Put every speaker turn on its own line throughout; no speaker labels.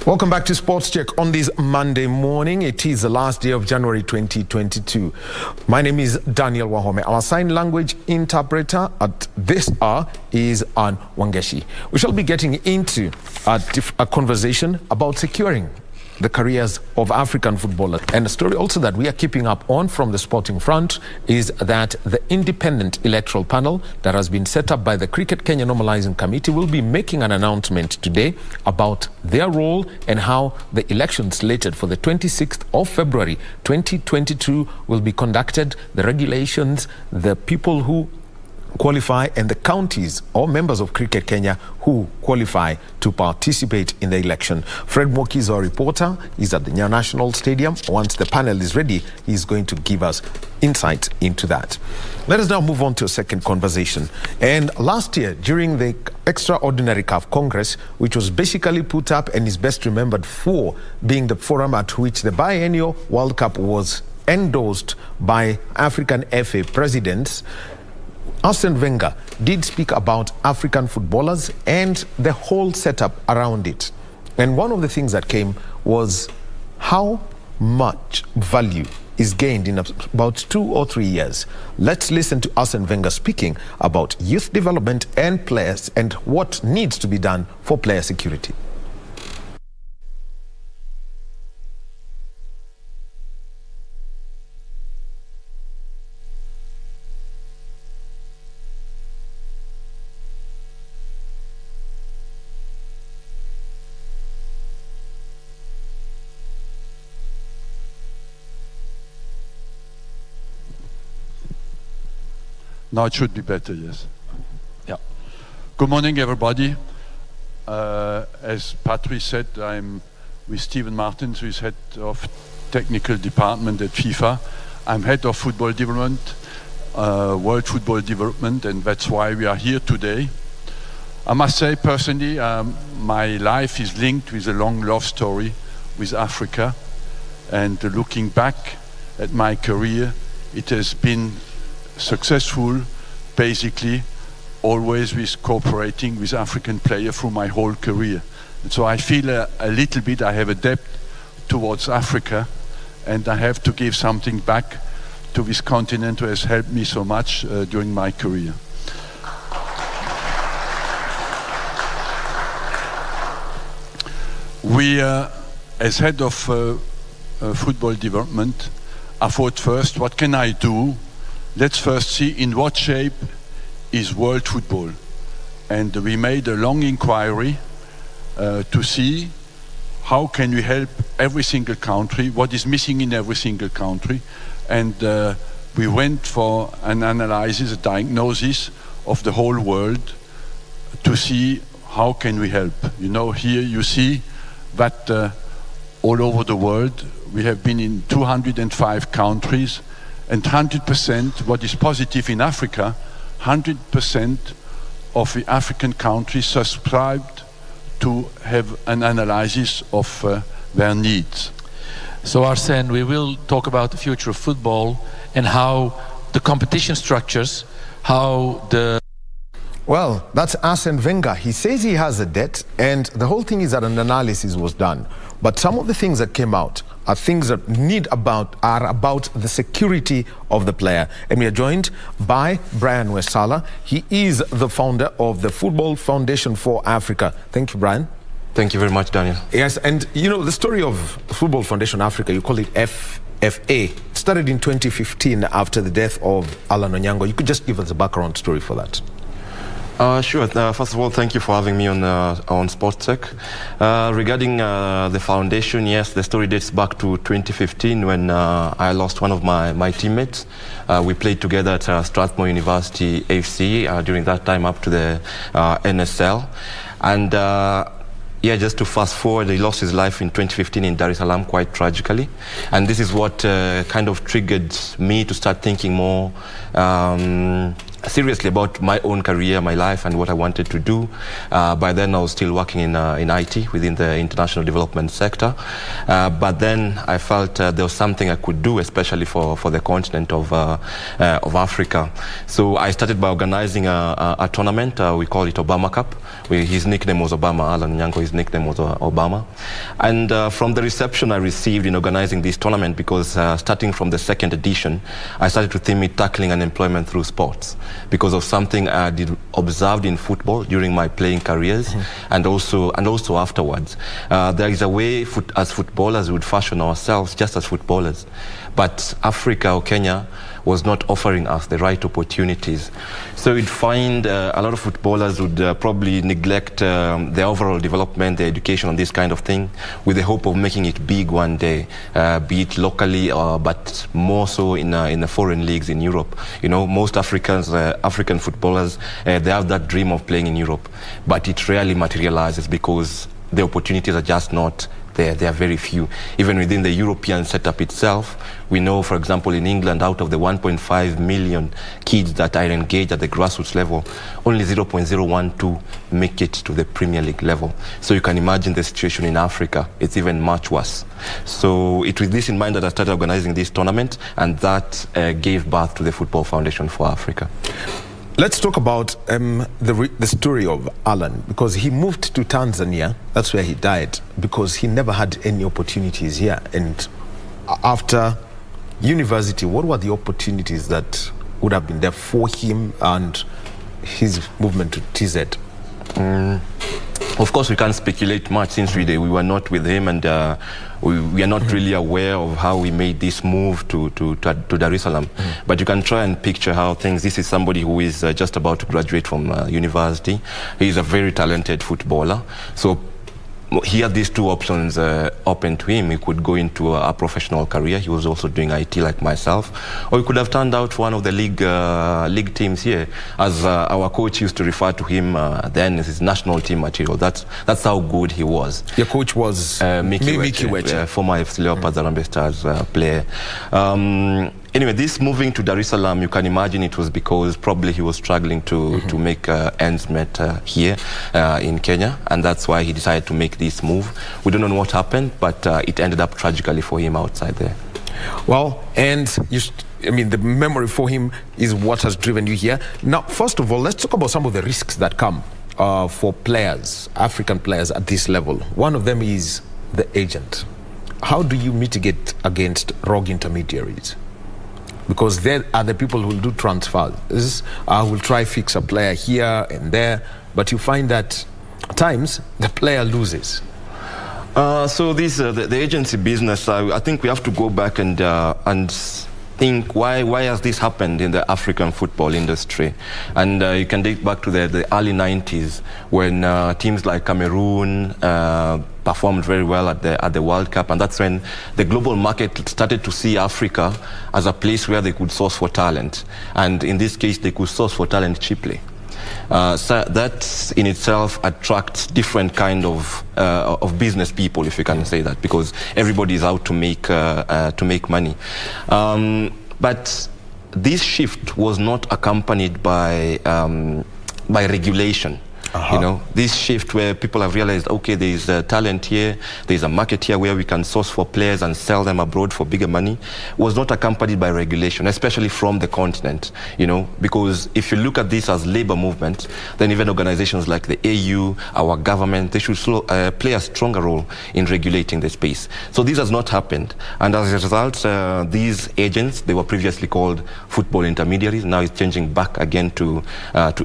Welcome back to Sports Check on this Monday morning. It is the last day of January 2022. My name is Daniel Wahome. Our sign language interpreter at this hour is Ann Wangeshi. We shall be getting into a conversation about securing the careers of African footballers. And the story also that we are keeping up on from the sporting front is that the independent electoral panel that has been set up by the Cricket Kenya Normalizing Committee will be making an announcement today about their role and how the elections slated for the 26th of February 2022 will be conducted, the regulations, the people who qualify, and the counties or members of Cricket Kenya who qualify to participate in the election. Fred Moki is our reporter. He's at the National Stadium. Once the panel is ready, he's going to give us insight into that. Let us now move on to a second conversation. And last year, during the extraordinary CAF Congress, which was basically put up and is best remembered for being the forum at which the biennial World Cup was endorsed by African FA presidents, Arsene Wenger did speak about African footballers and the whole setup around it. And one of the things that came was how much value is gained in about 2 or 3 years. Let's listen to Arsene Wenger speaking about youth development and players and what needs to be done for player security.
Now it should be better, yes. Yeah. Good morning, everybody. As Patrice said, I'm with Stephen Martins, who is head of technical department at FIFA. I'm head of football development, world football development, and that's why we are here today. I must say, personally, my life is linked with a long love story with Africa. And looking back at my career, it has been successful, basically, always with cooperating with African players through my whole career. And so I feel a little bit I have a debt towards Africa, and I have to give something back to this continent who has helped me so much during my career. We, as head of football development, I thought first, what can I do? Let's first see in what shape is world football. And we made a long inquiry to see how can we help every single country, what is missing in every single country. And we went for an analysis, a diagnosis of the whole world to see how can we help. You know, here you see that all over the world, we have been in 205 countries, and 100%, what is positive in Africa, 100% of the African countries subscribed to have an analysis of their needs.
So Arsene, we will talk about the future of football and how the competition structures, how the...
Well, that's Arsene Wenger. He says he has a debt, and the whole thing is that an analysis was done. But some of the things that came out are things that are about the security of the player. And we are joined by Brian Wesaala. He is the founder of the Football Foundation for Africa. Thank you, Brian.
Thank you very much, Daniel.
Yes, and you know, the story of Football Foundation Africa, you call it FFA, started in 2015 after the death of Alan Onyango. You could just give us a background story for that.
Sure. First of all, thank you for having me on Sports Tech. Regarding the foundation, yes, the story dates back to 2015 when I lost one of my teammates. We played together at Strathmore University FC during that time up to the NSL. And yeah, just to fast forward, he lost his life in 2015 in Dar es Salaam quite tragically. And this is what kind of triggered me to start thinking more seriously about my own career, my life, and what I wanted to do. By then, I was still working in IT within the international development sector. But then I felt there was something I could do, especially for the continent of Africa. So I started by organizing a tournament. We call it Obama Cup. His nickname was Obama. Alan Nyango, his nickname was Obama. And from the reception I received in organizing this tournament, because starting from the second edition, I started to think it tackling unemployment through sports, because of something I did observed in football during my playing careers, and also afterwards. There is a way as footballers we would fashion ourselves just as footballers, but Africa or Kenya was not offering us the right opportunities. So you'd find a lot of footballers would probably neglect their overall development, their education on this kind of thing, with the hope of making it big one day, be it locally, but more so in the foreign leagues in Europe. You know, most African footballers, they have that dream of playing in Europe, but it rarely materializes because the opportunities are just not there. There are very few. Even within the European setup itself, we know, for example, in England, out of the 1.5 million kids that are engaged at the grassroots level, only 0.012 make it to the Premier League level. So you can imagine the situation in Africa. It's even much worse. So it was this in mind that I started organizing this tournament, and that gave birth to the Football Foundation for Africa.
Let's talk about the story of Alan, because he moved to Tanzania. That's where he died, because he never had any opportunities here. And after university, what were the opportunities that would have been there for him and his movement to TZ?
Of course, we can't speculate much since we were not with him, and we are not really aware of how we made this move to Dar es Salaam. But you can try and picture how things. This is somebody who is just about to graduate from university. He is a very talented footballer. So he had these two options open to him. He could go into a professional career. He was also doing IT like myself. Or he could have turned out for one of the league teams here. As our coach used to refer to him then as his national team material. That's how good he was.
Your coach was
Mickey Weche, former FC Leopards Harambee Stars player. Anyway, this moving to Dar es Salaam, you can imagine it was because probably he was struggling to make ends meet here in Kenya, and that's why he decided to make this move. We don't know what happened, but it ended up tragically for him outside there.
Well, and I mean, the memory for him is what has driven you here. Now, first of all, let's talk about some of the risks that come for players, African players at this level. One of them is the agent. How do you mitigate against rogue intermediaries? Because there are the people who will do transfers, will try fix a player here and there, but you find that at times the player loses.
So this the agency business, I think we have to go back and think why has this happened in the African football industry. And you can date back to the early 90s when teams like Cameroon performed very well at the World Cup, and that's when the global market started to see Africa as a place where they could source for talent, and in this case they could source for talent cheaply. So that in itself attracts different kind of business people, if you can say that, because everybody is out to make money. But this shift was not accompanied by regulation. You know, this shift where people have realized, okay, there is talent here, there is a market here where we can source for players and sell them abroad for bigger money, was not accompanied by regulation, especially from the continent, you know, because if you look at this as labor movement, then even organizations like the AU, our government, they should play a stronger role in regulating the space. So this has not happened. And as a result, these agents, they were previously called football intermediaries, now it's changing back again to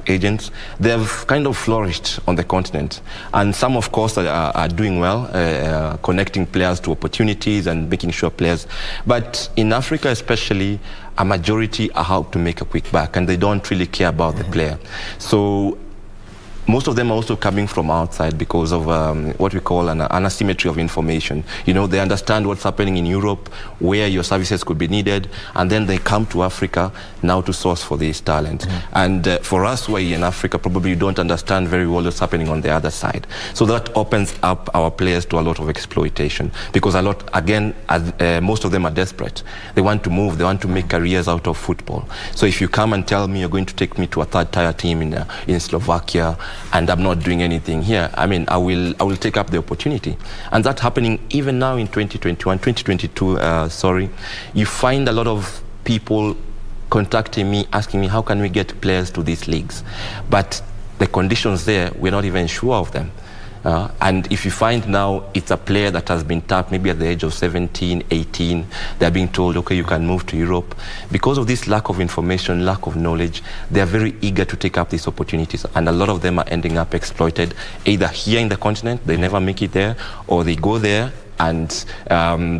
agents. They have kind of flourished on the continent, and some of course are doing well, connecting players to opportunities and making sure players, but in Africa especially, a majority are out to make a quick buck and they don't really care about the player. So most of them are also coming from outside because of what we call an asymmetry of information. You know, they understand what's happening in Europe, where your services could be needed, and then they come to Africa now to source for this talent. And for us who are in Africa, probably don't understand very well what's happening on the other side. So that opens up our players to a lot of exploitation, because a lot, again, most of them are desperate. They want to move, they want to make careers out of football. So if you come and tell me you're going to take me to a third-tier team in Slovakia, and I'm not doing anything here, I mean, I will take up the opportunity. And that's happening even now in 2022, sorry. You find a lot of people contacting me, asking me, how can we get players to these leagues? But the conditions there, we're not even sure of them. And if you find now it's a player that has been tapped maybe at the age of 17, 18, they're being told, okay, you can move to Europe. Because of this lack of information, lack of knowledge, they're very eager to take up these opportunities. And a lot of them are ending up exploited, either here in the continent, they never make it there, or they go there and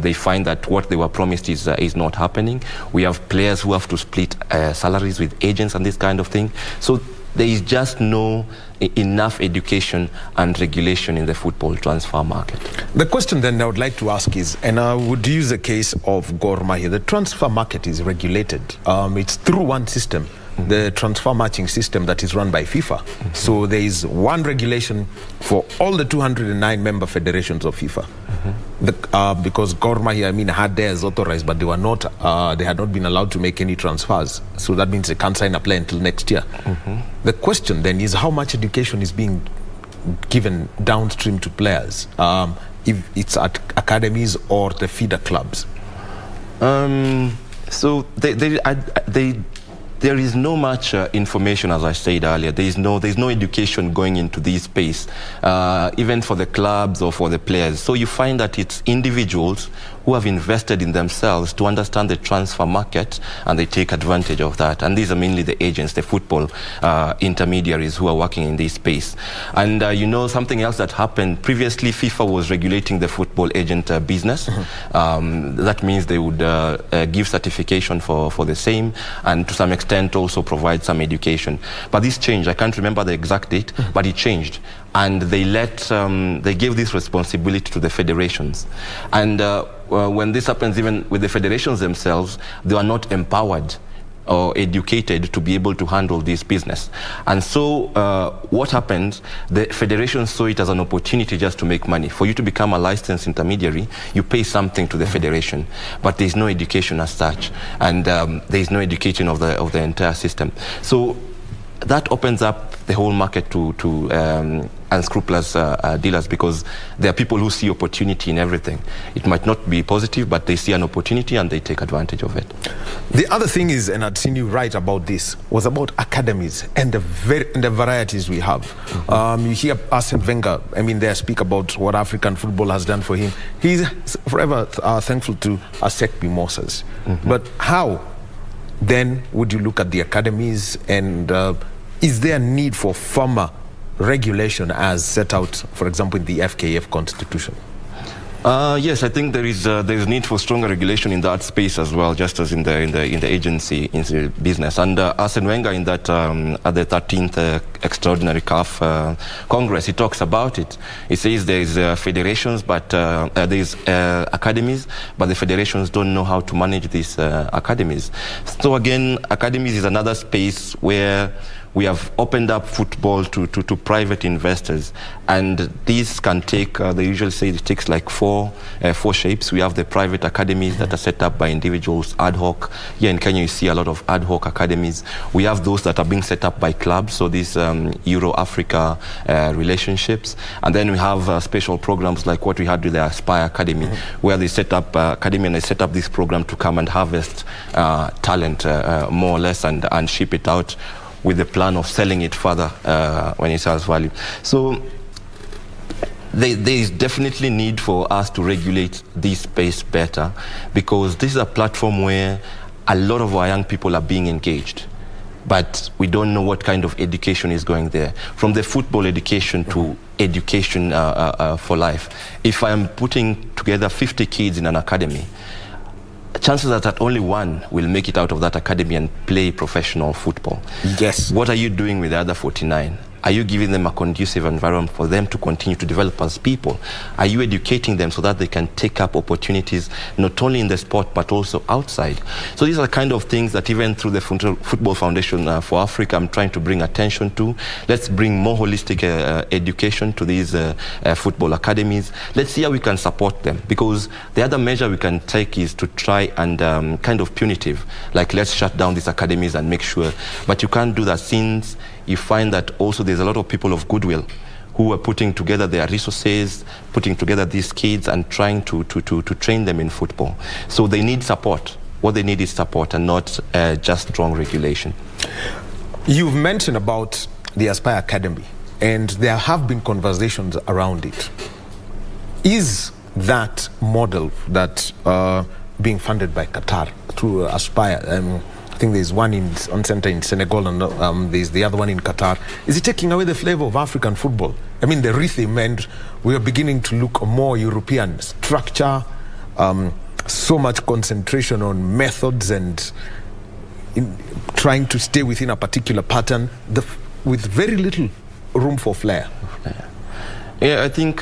they find that what they were promised is not happening. We have players who have to split salaries with agents and this kind of thing. So there is just no enough education and regulation in the football transfer market.
The question then I would like to ask is, and I would use the case of Gor Mahia, the transfer market is regulated. It's through one system, the transfer matching system that is run by FIFA. So there is one regulation for all the 209 member federations of FIFA. Because Gor Mahia, I mean, had theirs authorized, but they were not. They had not been allowed to make any transfers. So that means they can't sign a player until next year. The question then is how much education is being given downstream to players, if it's at academies or the feeder clubs.
So there is no much information, as I said earlier. There's no education going into this space, even for the clubs or for the players. So you find that it's individuals who have invested in themselves to understand the transfer market, and they take advantage of that. And these are mainly the agents, the football intermediaries who are working in this space. And you know, something else that happened previously, FIFA was regulating the football agent business. That means they would give certification for the same, and to some extent also provide some education. But this changed. I can't remember the exact date, but it changed. And they gave this responsibility to the federations. And when this happens, even with the federations themselves, they are not empowered or educated to be able to handle this business. And so what happens, the federations saw it as an opportunity just to make money. For you to become a licensed intermediary, you pay something to the federation, but there's no education as such, and there's no education of the entire system. So that opens up the whole market to unscrupulous dealers, because there are people who see opportunity in everything. It might not be positive, but they see an opportunity and they take advantage of it.
The other thing is, and I'd seen you write about this, was about academies and the varieties we have. You hear Arsene Wenger, I mean, they speak about what African football has done for him. He's forever thankful to ASEC Mimosas. But how then would you look at the academies, and is there a need for firmer regulation as set out, for example, in the FKF constitution?
Yes, I think there is need for stronger regulation in that space as well, just as in the agency, in the business. And Arsene Wenger, in that at the 13th extraordinary CAF Congress, he talks about it. He says there is federations, but there is academies, but the federations don't know how to manage these academies. So again, academies is another space where we have opened up football to private investors, and these can take, they usually say it takes like four shapes. We have the private academies that are set up by individuals, ad hoc. Here in Kenya, you see a lot of ad hoc academies. We have those that are being set up by clubs, so these Euro-Africa relationships. And then we have special programs like what we had with the Aspire Academy, where they set up academy and they set up this program to come and harvest talent, more or less, and ship it out, with the plan of selling it further when it has value. So there is definitely need for us to regulate this space better, because this is a platform where a lot of our young people are being engaged, but we don't know what kind of education is going there. From the football education to education for life. If I am putting together 50 kids in an academy, chances are that only one will make it out of that academy and play professional football.
Yes.
What are you doing with the other 49? Are you giving them a conducive environment for them to continue to develop as people? Are you educating them so that they can take up opportunities not only in the sport but also outside? So these are the kind of things that even through the Football Foundation for Africa, I'm trying to bring attention to. Let's bring more holistic education to these football academies. Let's see how we can support them, because the other measure we can take is to try and kind of punitive, like let's shut down these academies and make sure. But you can't do that, since you find that also there's a lot of people of goodwill who are putting together their resources, putting together these kids and trying to train them in football. So they need support. What they need is support and not just strong regulation.
You've mentioned about the Aspire Academy, and there have been conversations around it. Is that model that being funded by Qatar through Aspire? I think there's one on center in Senegal, and there's the other one in Qatar. Is it taking away the flavor of African football? I mean, the rhythm, and we are beginning to look more European structure, so much concentration on methods and trying to stay within a particular pattern with very little room for flair.
Yeah, I think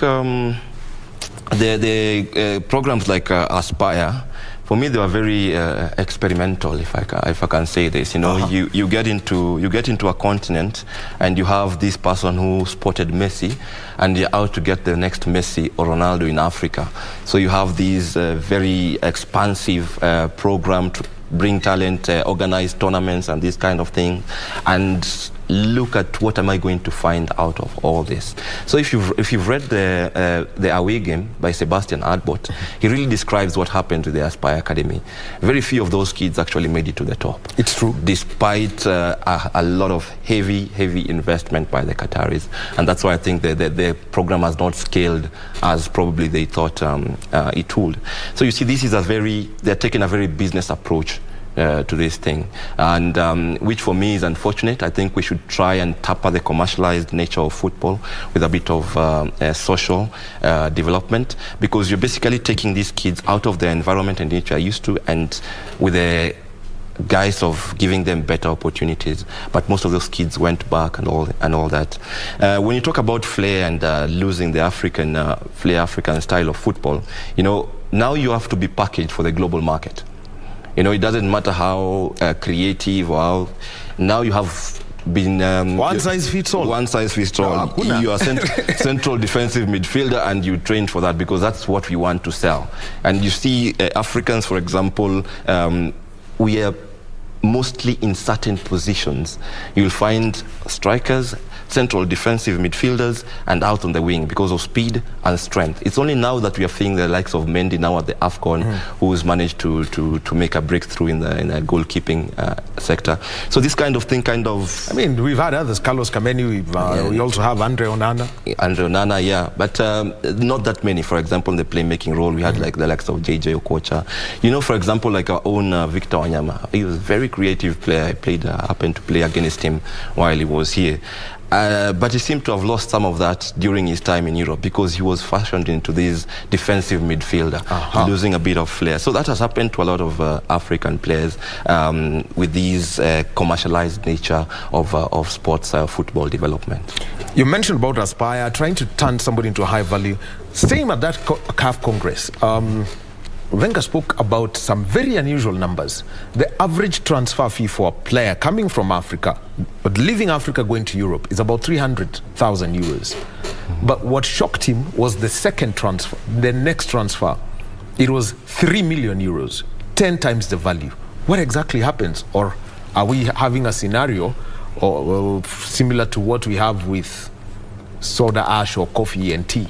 the programs like Aspire, for me, they were very experimental, if I can say this. You know, you get into a continent, and you have this person who spotted Messi, and you're out to get the next Messi or Ronaldo in Africa. So you have these very expansive program to bring talent, organize tournaments, and this kind of thing, and look at what am I going to find out of all this. So if you've read the Away Game by Sebastian Adbot, he really describes what happened to the Aspire Academy. Very few of those kids actually made it to the top.
It's true.
Despite a lot of heavy investment by the Qataris. And that's why I think the program has not scaled as probably they thought it would. So you see, this is they're taking a very business approach to this thing, and which for me is unfortunate. I think we should try and taper the commercialized nature of football with a bit of social development, because you're basically taking these kids out of the environment and nature used to, and with the guise of giving them better opportunities. But most of those kids went back and all that. When you talk about flair and losing the African style of football, you know, now you have to be packaged for the global market. You know, it doesn't matter how creative or how. Now you have been
one size fits all.
One size fits all. You are central defensive midfielder, and you train for that because that's what we want to sell. And you see, Africans, for example, we are mostly in certain positions. You'll find strikers, central defensive midfielders, and out on the wing because of speed and strength. It's only now that we are seeing the likes of Mendy now at the AFCON, who's managed to make a breakthrough in the goalkeeping sector. So this kind of thing I mean,
we've had others, Carlos Kameni, we also have Andre Onana.
Yeah, but not that many. For example, in the playmaking role, we had like the likes of JJ Okocha. You know, for example, like our own Victor Wanyama. He was a very creative player. I happened to play against him while he was here. But he seemed to have lost some of that during his time in Europe because he was fashioned into this defensive midfielder, losing a bit of flair. So that has happened to a lot of African players with these commercialized nature of sports football development.
You mentioned about Aspire, trying to turn somebody into a high value. Staying at that CAF Congress, Wenger spoke about some very unusual numbers. The average transfer fee for a player coming from Africa, but leaving Africa going to Europe, is about 300,000 euros. But what shocked him was the next transfer. It was 3 million euros, 10 times the value. What exactly happens? Or are we having a scenario or similar to what we have with soda ash or coffee and tea?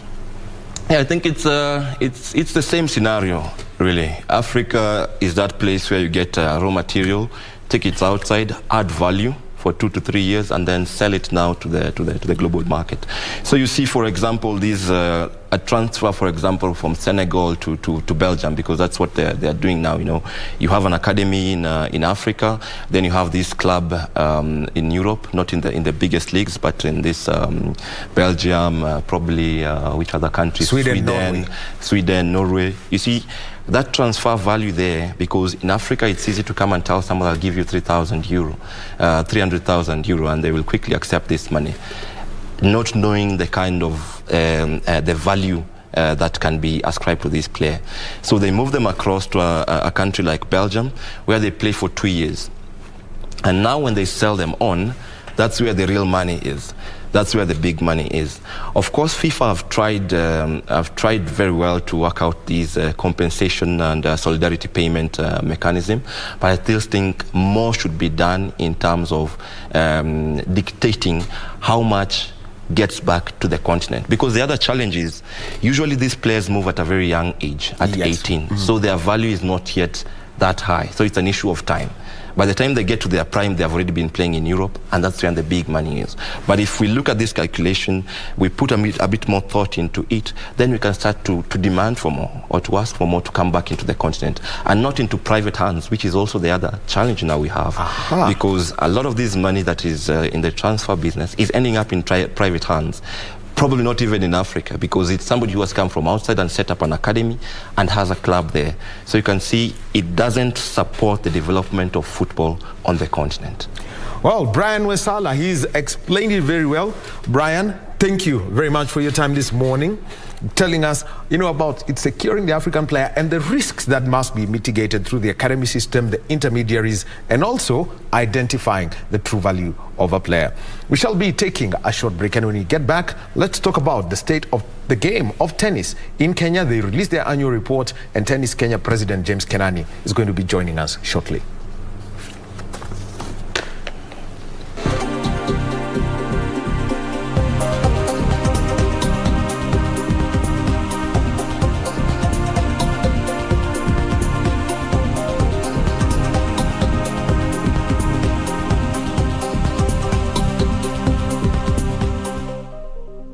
Yeah, I think it's the same scenario, really. Africa is that place where you get raw material, take it outside, add value for 2 to 3 years, and then sell it now to the global market. So you see, for example, these a transfer, for example, from Senegal to Belgium, because that's what they're doing now. You know, you have an academy in Africa, then you have this club in Europe, not in the biggest leagues, but in this Belgium, probably which other countries? Sweden, Norway. You see, that transfer value there, because in Africa it's easy to come and tell someone I'll give you 3,000 euro, 300,000 euro, and they will quickly accept this money, not knowing the kind of the value that can be ascribed to this player. So they move them across to a country like Belgium, where they play for 2 years. And now when they sell them on, that's where the real money is. That's where the big money is. Of course, FIFA have tried very well to work out these compensation and solidarity payment mechanism, but I still think more should be done in terms of dictating how much gets back to the continent. Because the other challenge is, usually these players move at a very young age, at 18. So their value is not yet that high. So it's an issue of time. By the time they get to their prime, they have already been playing in Europe, and that's where the big money is. But if we look at this calculation, we put a bit more thought into it, then we can start to demand for more, or to ask for more to come back into the continent, and not into private hands, which is also the other challenge now we have. Because a lot of this money that is in the transfer business is ending up in private hands. Probably not even in Africa, because it's somebody who has come from outside and set up an academy and has a club there. So you can see it doesn't support the development of football on the continent.
Well, Brian Wesaala, he's explained it very well. Brian, thank you very much for your time this morning, telling us, you know, about it securing the African player and the risks that must be mitigated through the academy system, the intermediaries, and also identifying the true value of a player. We shall be taking a short break, and when we get back, let's talk about the state of the game of tennis in Kenya. They released their annual report, and Tennis Kenya President James Kenani is going to be joining us shortly.